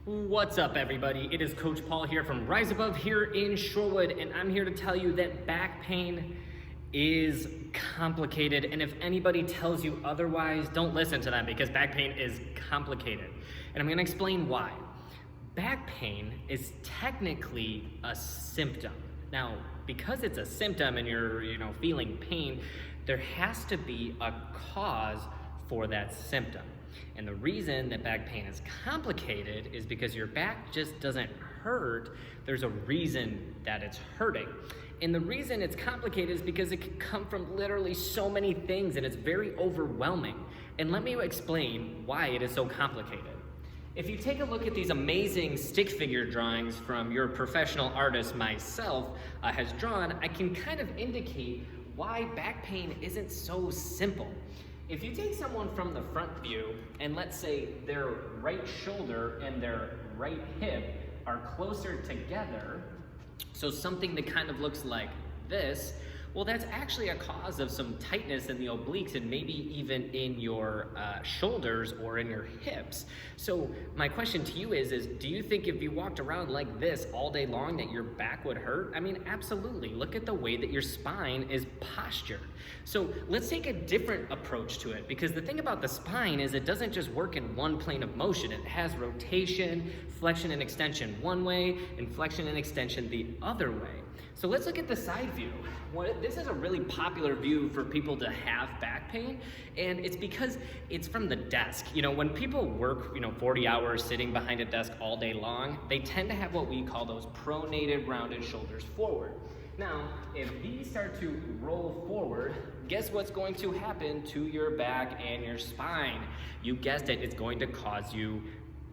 What's up, everybody? It is Coach Paul here from Rise Above here in Shorewood, and I'm here to tell you that back pain is complicated, and if anybody tells you otherwise, don't listen to them because back pain is complicated. And I'm going to explain why. Back pain is technically a symptom. Now, because it's a symptom and you're feeling pain, there has to be a cause for that symptom. And the reason that back pain is complicated is because your back just doesn't hurt. There's a reason that it's hurting. And the reason it's complicated is because it can come from literally so many things and it's very overwhelming. And let me explain why it is so complicated. If you take a look at these amazing stick figure drawings from your professional artist myself has drawn, I can kind of indicate why back pain isn't so simple. If you take someone from the front view and let's say their right shoulder and their right hip are closer together, so something that kind of looks like this, well, that's actually a cause of some tightness in the obliques and maybe even in your shoulders or in your hips. So my question to you is do you think if you walked around like this all day long that your back would hurt? I mean, absolutely. Look at the way that your spine is postured. So let's take a different approach to it, because the thing about the spine is it doesn't just work in one plane of motion. It has rotation, flexion and extension one way, and flexion and extension the other way. So let's look at the side view. This is a really popular view for people to have back pain, and it's because it's from the desk. When people work 40 hours sitting behind a desk all day long, they tend to have what we call those pronated rounded shoulders forward. Now, if these start to roll forward, guess what's going to happen to your back and your spine? You guessed it, it's going to cause you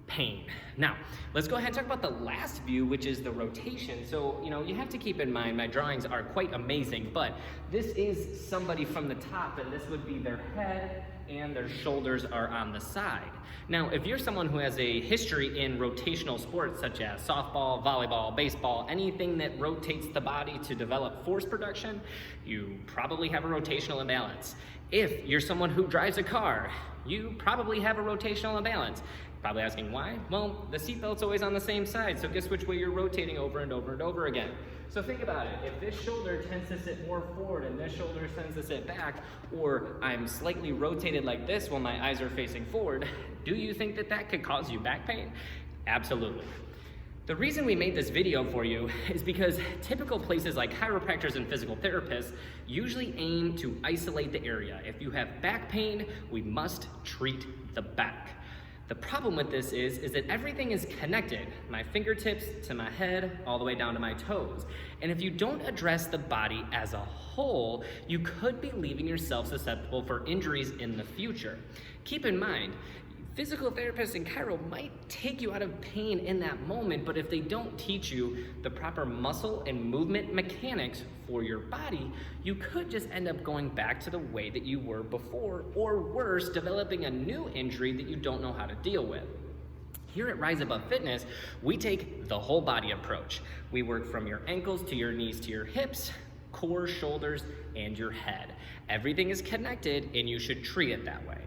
pain. Now, let's go ahead and talk about the last view, which is the rotation. So, you have to keep in mind, my drawings are quite amazing, but this is somebody from the top, and this would be their head, and their shoulders are on the side. Now, if you're someone who has a history in rotational sports, such as softball, volleyball, baseball, anything that rotates the body to develop force production, you probably have a rotational imbalance. If you're someone who drives a car, you probably have a rotational imbalance. Probably asking why? Well, the seatbelt's always on the same side, so guess which way you're rotating over and over and over again. So think about it. If this shoulder tends to sit more forward and this shoulder tends to sit back, or I'm slightly rotated like this while my eyes are facing forward, do you think that that could cause you back pain? Absolutely. The reason we made this video for you is because typical places like chiropractors and physical therapists usually aim to isolate the area. If you have back pain, we must treat the back. The problem with this is that everything is connected, my fingertips to my head, all the way down to my toes. And if you don't address the body as a whole, you could be leaving yourself susceptible for injuries in the future. Keep in mind, physical therapists and chiro might take you out of pain in that moment, but if they don't teach you the proper muscle and movement mechanics for your body, you could just end up going back to the way that you were before, or worse, developing a new injury that you don't know how to deal with. Here at Rise Above Fitness, we take the whole body approach. We work from your ankles to your knees to your hips, core, shoulders, and your head. Everything is connected, and you should treat it that way.